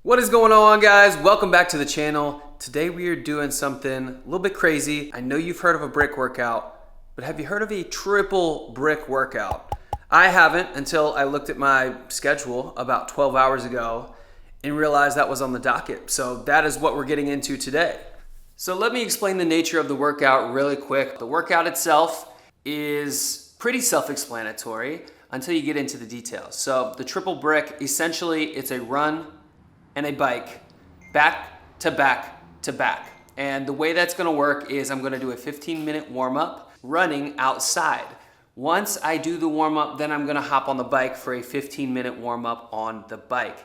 What is going on, guys? Welcome back to the channel. Today we are doing something a little bit crazy. I know you've heard of a brick workout, but have you heard of a triple brick workout? I haven't until I looked at my schedule about 12 hours ago and realized that was on the docket. So that is what we're getting into today. So let me explain the nature of the workout really quick. The workout itself is pretty self-explanatory until you get into the details. So the triple brick, essentially it's a run and a bike, back to back to back. And the way that's gonna work is I'm gonna do a 15-minute warm-up running outside. Once I do the warm-up, then I'm gonna hop on the bike for a 15-minute warm-up on the bike.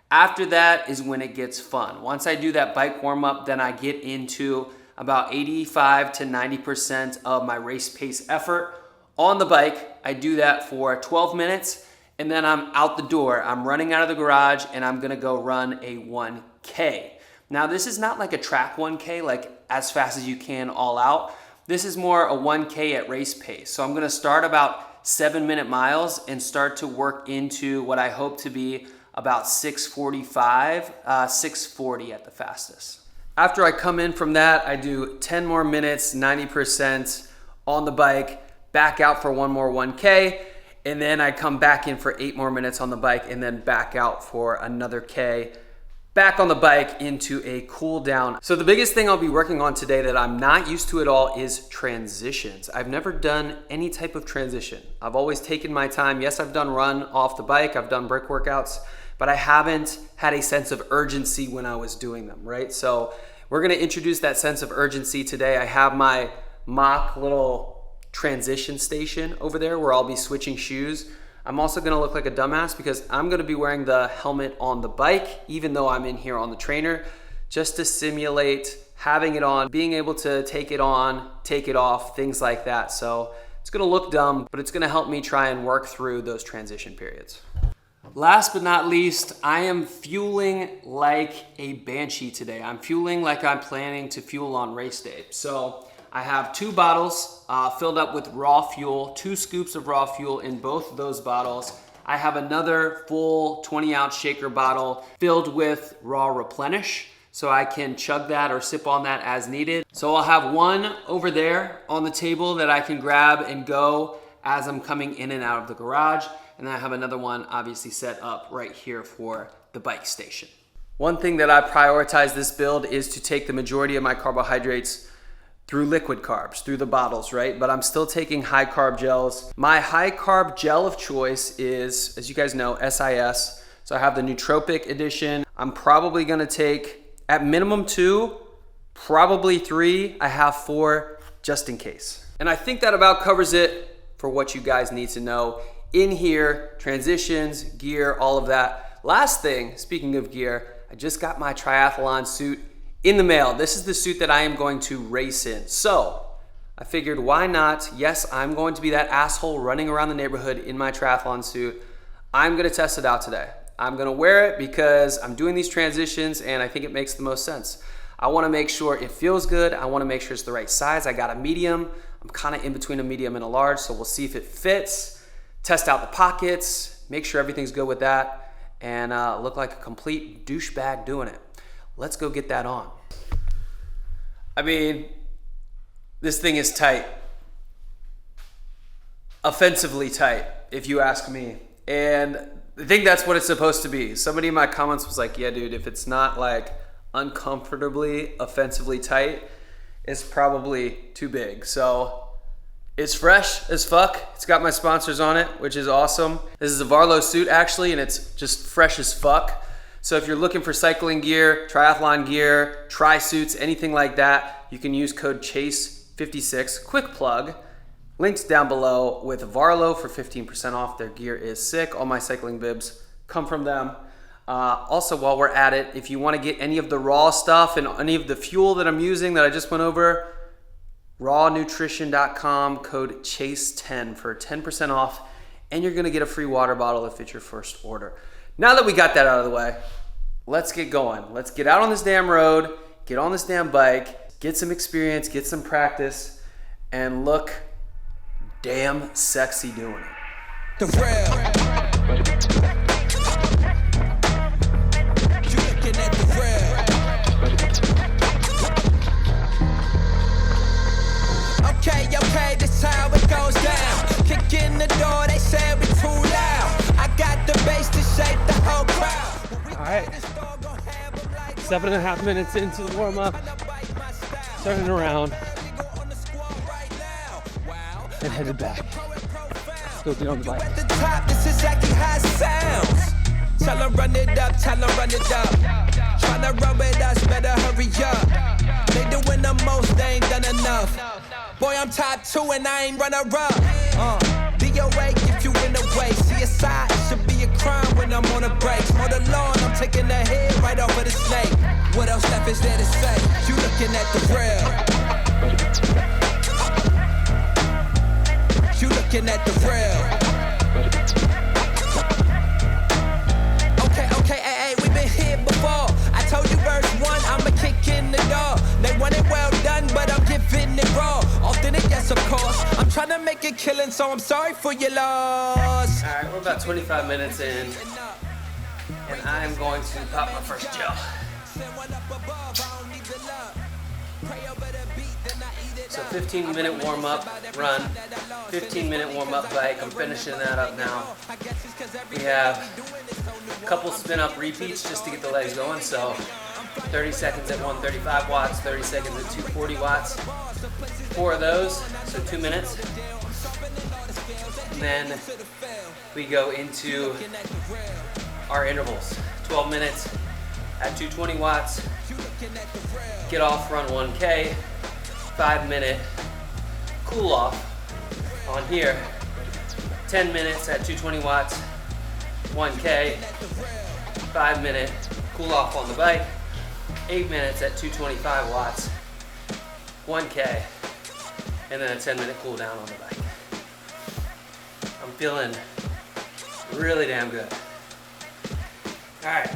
After that is when it gets fun. Once I do that bike warm-up, then I get into about 85 to 90% of my race pace effort on the bike. I do that for 12 minutes. And then I'm out the door. I'm running out of the garage and I'm gonna go run a 1K. Now this is not like a track 1K, like as fast as you can all out. This is more a 1K at race pace. So I'm gonna start about 7-minute miles and start to work into what I hope to be about 6:45, 6:40 at the fastest. After I come in from that, I do 10 more minutes, 90% on the bike, back out for one more 1K, and then I come back in for 8 more minutes on the bike and then back out for another K, back on the bike into a cool down. So the biggest thing I'll be working on today that I'm not used to at all is transitions. I've never done any type of transition. I've always taken my time. Yes, I've done run off the bike, I've done brick workouts, but I haven't had a sense of urgency when I was doing them, right? So we're gonna introduce that sense of urgency today. I have my mock little transition station over there where I'll be switching shoes. I'm also gonna look like a dumbass because I'm gonna be wearing the helmet on the bike, even though I'm in here on the trainer, just to simulate having it on, being able to take it on, take it off, things like that. So it's gonna look dumb, but it's gonna help me try and work through those transition periods. Last but not least, I am fueling like a banshee today. I'm fueling like I'm planning to fuel on race day. So I have 2 bottles filled up with raw fuel, 2 scoops of raw fuel in both of those bottles. I have another full 20-ounce shaker bottle filled with raw replenish, so I can chug that or sip on that as needed. So I'll have one over there on the table that I can grab and go as I'm coming in and out of the garage. And then I have another one obviously set up right here for the bike station. One thing that I prioritize this build is to take the majority of my carbohydrates through liquid carbs, through the bottles, right? But I'm still taking high carb gels. My high carb gel of choice is, as you guys know, SIS. So I have the nootropic edition. I'm probably gonna take at minimum 2, probably 3. I have 4 just in case. And I think that about covers it for what you guys need to know in here, transitions, gear, all of that. Last thing, speaking of gear, I just got my triathlon suit in the mail. This is the suit that I am going to race in. So I figured why not? Yes, I'm going to be that asshole running around the neighborhood in my triathlon suit. I'm gonna test it out today. I'm gonna wear it because I'm doing these transitions and I think it makes the most sense. I wanna make sure it feels good. I wanna make sure it's the right size. I got a medium. I'm kinda in between a medium and a large, so we'll see if it fits, test out the pockets, make sure everything's good with that, and look like a complete douchebag doing it. Let's go get that on. I mean, this thing is tight. Offensively tight, if you ask me. And I think that's what it's supposed to be. Somebody in my comments was like, yeah, dude, if it's not like uncomfortably, offensively tight, it's probably too big. So it's fresh as fuck. It's got my sponsors on it, which is awesome. This is a Varlo suit actually, and it's just fresh as fuck. So if you're looking for cycling gear, triathlon gear, tri-suits, anything like that, you can use code CHASE56, quick plug. Links down below with Varlo for 15% off. Their gear is sick. All my cycling bibs come from them. Also, while we're at it, if you want to get any of the raw stuff and any of the fuel that I'm using that I just went over, rawnutrition.com, code CHASE10 for 10% off, and you're gonna get a free water bottle if it's your first order. Now that we got that out of the way, let's get going. Let's get out on this damn road, get on this damn bike, get some experience, get some practice, and look damn sexy doing it. The rail. You looking right, 7.5 minutes into the warm-up, turning around, and headed back. Still get on the bike. At the top, this is exactly how it sounds. Tell them run it up, tell them run it up. Tryna run with us, better hurry up. They doing the most, they ain't done enough. Boy, I'm top 2 and I ain't runner up. DOA if you in the way. CSI, it should be a crime when I'm on the brakes. On the lawn, I'm taking the head right off of the snake. What else left is there to say? You looking at the real. You looking at the real. Okay, hey, we been here before. I told you verse 1, I'ma kick in the door. They want it well done, but I'm giving it raw. Authentic, yes, of course. I'm trying to make a killing, so I'm sorry for your loss. All right, we're about 25 minutes in, and I'm going to pop my first gel. So 15-minute warm-up run, 15-minute warm-up bike. I'm finishing that up now. We have a couple spin-up repeats just to get the legs going. So 30 seconds at 135 watts, 30 seconds at 240 watts. 4 of those, so 2 minutes. And then we go into our intervals. 12 minutes at 220 watts. Get off, run 1K. 5-minute cool off on here. 10 minutes at 220 watts, 1K. 5-minute cool off on the bike. 8 minutes at 225 watts, 1K. And then a 10-minute cool down on the bike. I'm feeling really damn good. All right,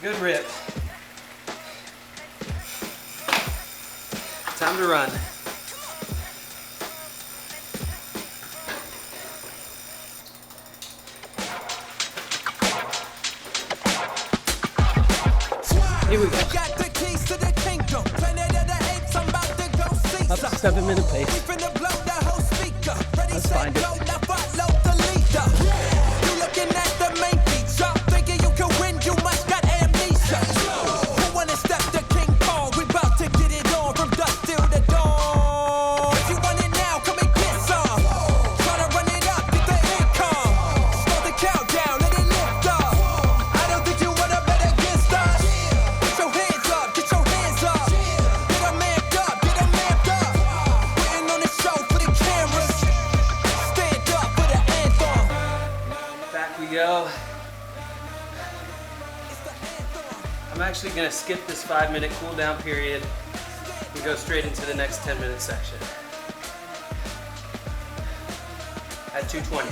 good rip. Time to run. Here we go. Got the keys to the kingdom. Planet of the apes, I'm about to go see Up to 7-minute pace. Let's find it. You looking at the main feature. Thinking you can win, you must got amnesia. Who wanna step the King Kong? We about to get it on from dusk till the dawn. If you want it now, come and get some. Tryna run it up, get the income. Start the countdown, let it lift up. I don't think you wanna bet against us. Get your hands up, get your hands up. Get them amped up, get them amped up. Waiting on the show for the cameras. Stand up for the anthem. Back we go. I'm actually gonna skip this 5-minute cool down period and go straight into the next 10-minute section at 220.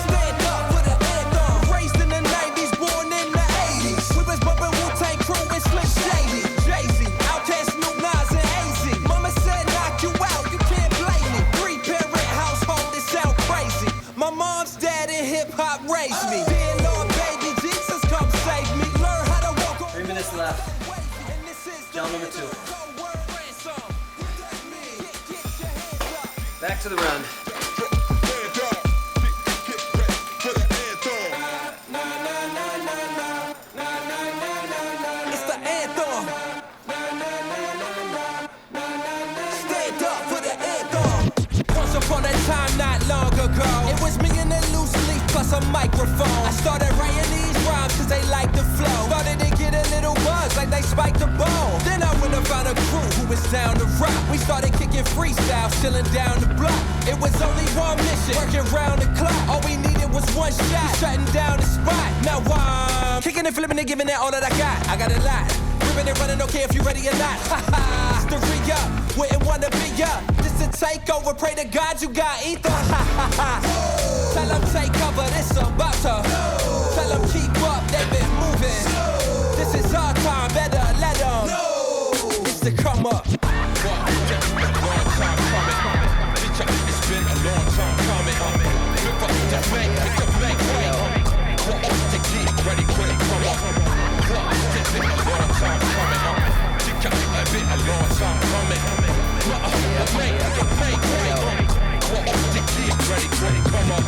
Stand up for the anthem. Raised in the 90s, born in the 80s. We was bumping Wu-Tang Crew and Slim Shady. Jay-Z, Outkast, Snoop, Nas, and AZ. Mama said knock you out, you can't blame me. 3-parent household, it sound crazy. My mom's dad in hip-hop raised me. Dear Lord, baby, Jesus, come save me. Learn how to walk on 3 minutes left. Gel number 2. Back to the run. It's the anthem. Stand up for the anthem. Once upon a time, not long ago, it was me and a loose leaf plus a microphone. I started writing these rhymes cause they like the flow. Started to get a little buzz like they spiked the bone. Then I went and found a crew who was down to rock. We started kicking freestyle, chilling down the block. It was only one mission, working round the clock. All we needed was one shot, shutting down the spot. Now I'm kicking and flipping and giving it all that I got. I got a lot. Ripping and running, don't care if you ready or not. Ha ha. It's the re-up, wouldn't wanna be up. This a takeover, pray to God you got ether. Ha ha ha. Tell them take cover, this about to. Tell them keep up, they been moving. This is our time, better let them. It's the come up. It's been a long time coming. Flip up the bank, hit the bank, to get ready, quick, come on. It's been a long time coming. It's been a long time coming. The bank, to get ready, come on.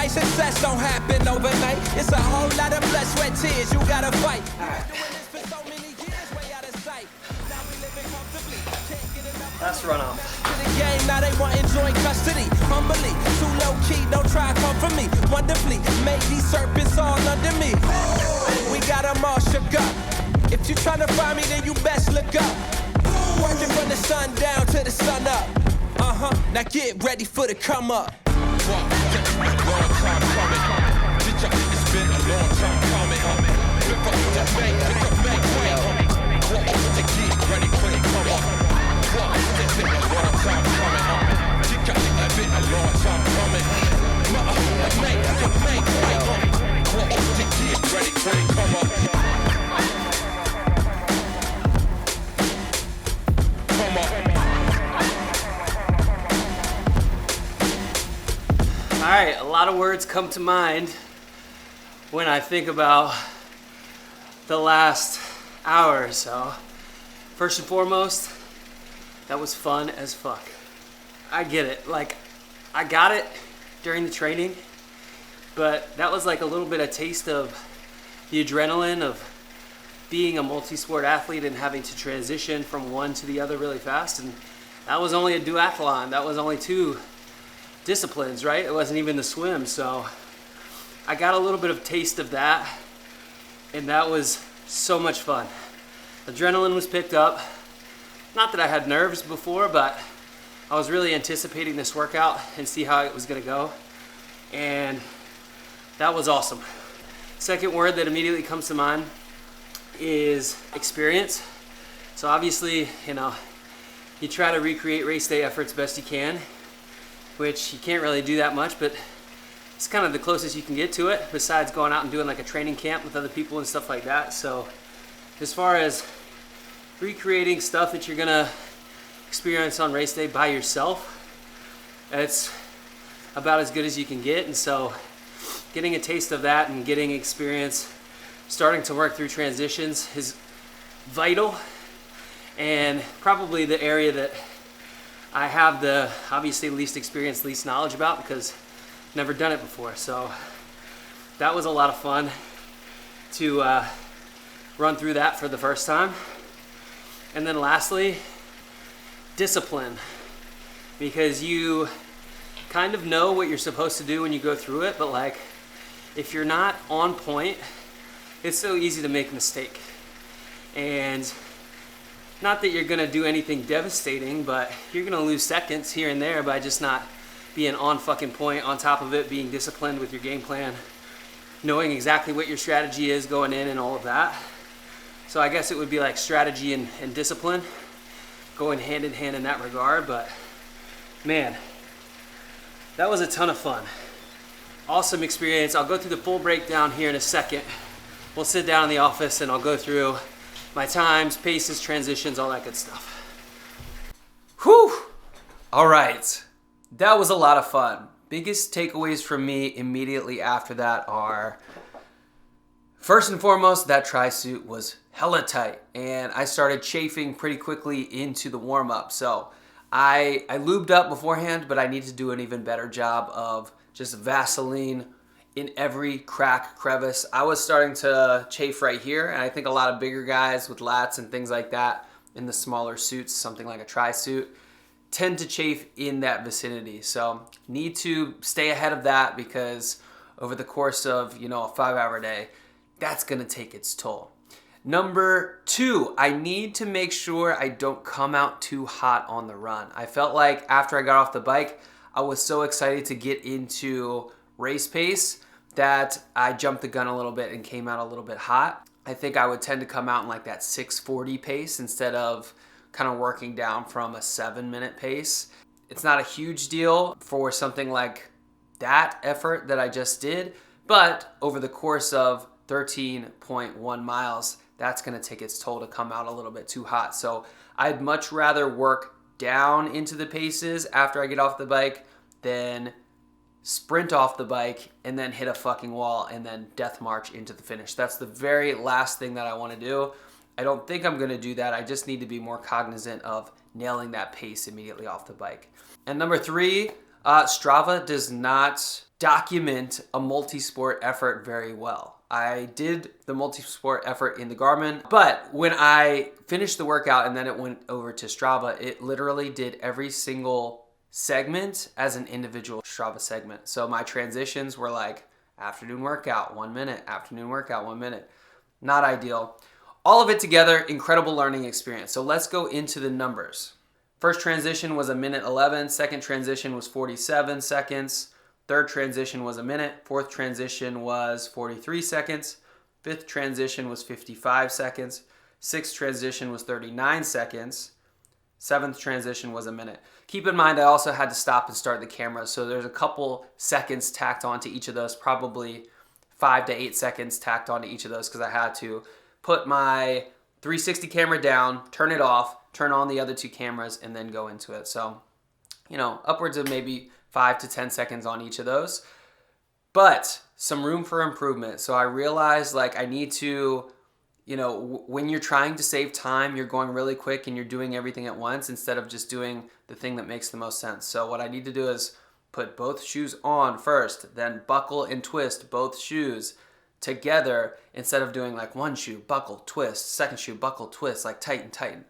like success don't happen overnight. It's a whole lot of blood, sweat, tears you gotta fight. Last run off. To the game, now they want joint custody. Humbly, too low key, don't try to come for me. Wonderfully, made these serpents all under me. We got them all shook up. If you tryna find me, then you best look up. Working from the sun down to the sun up. Now get ready for the come up. Long time coming. It's been a long time coming. Look up to make, to get ready for the come up. It's been a long time coming. It's been a long time coming. To get ready for the come up. Come up. All right, a lot of words come to mind when I think about the last hour or so. First and foremost, that was fun as fuck. I get it. Like, I got it during the training, but that was like a little bit of taste of the adrenaline of being a multi-sport athlete and having to transition from one to the other really fast. And that was only a duathlon. That was only 2 disciplines, right? It wasn't even the swim. So I got a little bit of taste of that, and that was so much fun. Adrenaline was picked up. Not that I had nerves before, but I was really anticipating this workout and see how it was gonna go. And that was awesome. Second word that immediately comes to mind is experience. So obviously, you try to recreate race day efforts best you can, which you can't really do that much, but it's kind of the closest you can get to it, besides going out and doing like a training camp with other people and stuff like that. So as far as recreating stuff that you're gonna experience on race day by yourself, it's about as good as you can get. And so getting a taste of that and getting experience starting to work through transitions is vital, and probably the area that I have the obviously least experience, least knowledge about, because I've never done it before. So that was a lot of fun to run through that for the first time. And then lastly, discipline, because you kind of know what you're supposed to do when you go through it, but like if you're not on point, it's so easy to make a mistake. And not that you're gonna do anything devastating, but you're gonna lose seconds here and there by just not being on fucking point, on top of it, being disciplined with your game plan, knowing exactly what your strategy is going in and all of that. So I guess it would be like strategy and discipline going hand in hand in that regard. But man, that was a ton of fun. Awesome experience. I'll go through the full breakdown here in a second. We'll sit down in the office and I'll go through my times, paces, transitions, all that good stuff. Whew! All right, that was a lot of fun. Biggest takeaways from me immediately after that are, first and foremost, that tri-suit was hella tight, and I started chafing pretty quickly into the warm-up. So I lubed up beforehand, but I need to do an even better job of just Vaseline in every crack, crevice. I was starting to chafe right here, and I think a lot of bigger guys with lats and things like that in the smaller suits, something like a tri-suit, tend to chafe in that vicinity. So need to stay ahead of that, because over the course of, a 5-hour day, that's gonna take its toll. Number 2, I need to make sure I don't come out too hot on the run. I felt like after I got off the bike, I was so excited to get into race pace that I jumped the gun a little bit and came out a little bit hot. I think I would tend to come out in like that 6:40 pace instead of kind of working down from a 7-minute pace. It's not a huge deal for something like that effort that I just did, but over the course of 13.1 miles, that's gonna take its toll to come out a little bit too hot. So I'd much rather work down into the paces after I get off the bike than sprint off the bike and then hit a fucking wall and then death march into the finish. That's the very last thing that I wanna do. I don't think I'm gonna do that. I just need to be more cognizant of nailing that pace immediately off the bike. And number 3, Strava does not document a multi-sport effort very well. I did the multi-sport effort in the Garmin, but when I finished the workout and then it went over to Strava, it literally did every single segment as an individual Strava segment. So my transitions were like afternoon workout, 1 minute, afternoon workout, 1 minute. Not ideal. All of it together, incredible learning experience. So let's go into the numbers. First transition was 1:11. Second transition was 47 seconds. Third transition was 1 minute. Fourth transition was 43 seconds. Fifth transition was 55 seconds. Sixth transition was 39 seconds. Seventh transition was 1 minute. Keep in mind, I also had to stop and start the camera, so there's a couple seconds tacked onto each of those, probably 5 to 8 seconds tacked onto each of those, because I had to put my 360 camera down, turn it off, turn on the other two cameras, and then go into it. So, upwards of maybe 5 to 10 seconds on each of those, but some room for improvement. So I realized I need to, when you're trying to save time, you're going really quick and you're doing everything at once instead of just doing the thing that makes the most sense. So what I need to do is put both shoes on first, then buckle and twist both shoes together instead of doing one shoe, buckle, twist, second shoe, buckle, twist, tighten.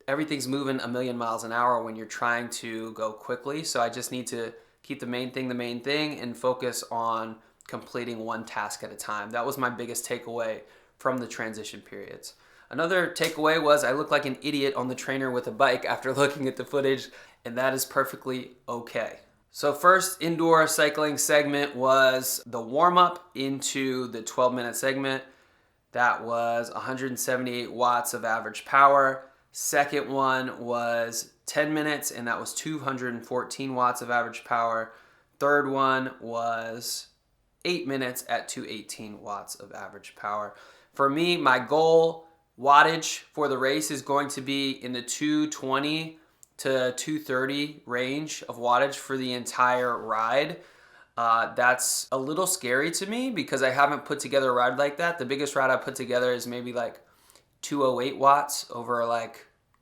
Everything's moving a million miles an hour when you're trying to go quickly. So I just need to keep the main thing and focus on completing one task at a time. That was my biggest takeaway from the transition periods. Another takeaway was I look like an idiot on the trainer with a bike after looking at the footage, and that is perfectly okay. So first indoor cycling segment was the warm-up into the 12-minute segment. That was 178 watts of average power. Second one was 10 minutes, and that was 214 watts of average power. Third one was 8 minutes at 218 watts of average power. For me, my goal wattage for the race is going to be in the 220 to 230 range of wattage for the entire ride. That's a little scary to me because I haven't put together a ride like that. The biggest ride I put together is maybe 208 watts over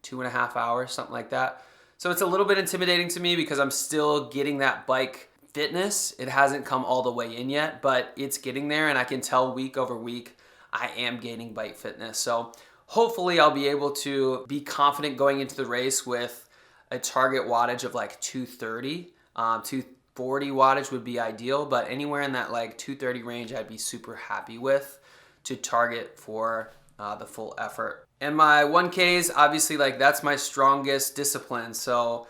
2.5 hours, something like that. So it's a little bit intimidating to me because I'm still getting that bike fitness. It hasn't come all the way in yet, but it's getting there, and I can tell week over week I am gaining bike fitness. So hopefully I'll be able to be confident going into the race with a target wattage of 230. 240 wattage would be ideal, but anywhere in that 230 range I'd be super happy with to target for the full effort. And my 1Ks, obviously that's my strongest discipline, so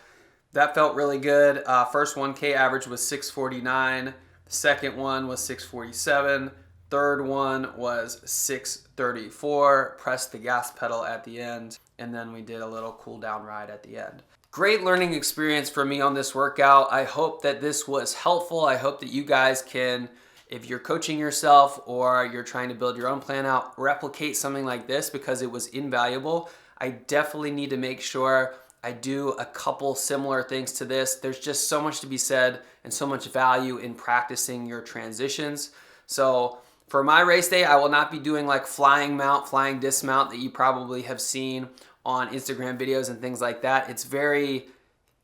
that felt really good. First 1K average was 649. The second one was 647. Third one was 634. Pressed the gas pedal at the end, and then we did a little cool down ride at the end. Great learning experience for me on this workout. I hope that this was helpful. I hope that you guys can, if you're coaching yourself or you're trying to build your own plan out, replicate something like this because it was invaluable. I definitely need to make sure I do a couple similar things to this. There's just so much to be said and so much value in practicing your transitions. So for my race day, I will not be doing flying mount, flying dismount that you probably have seen on Instagram videos and things like that. It's very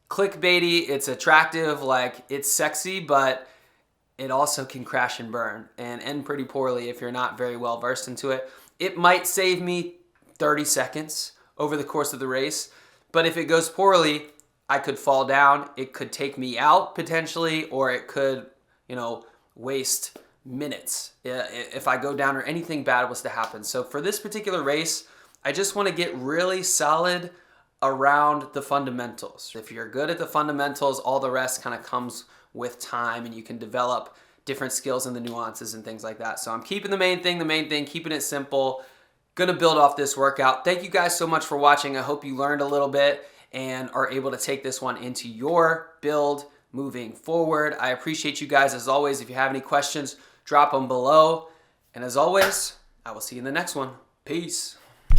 clickbaity, it's attractive, it's sexy, but it also can crash and burn and end pretty poorly if you're not very well versed into it. It might save me 30 seconds over the course of the race, but if it goes poorly, I could fall down, it could take me out potentially, or it could, waste minutes if I go down or anything bad was to happen. So for this particular race, I just want to get really solid around the fundamentals. If you're good at the fundamentals, all the rest kind of comes with time, and you can develop different skills and the nuances and things like that. So I'm keeping the main thing, keeping it simple. Gonna build off this workout. Thank you guys so much for watching. I hope you learned a little bit and are able to take this one into your build moving forward. I appreciate you guys as always. If you have any questions, drop them below. And as always, I will see you in the next one. Peace.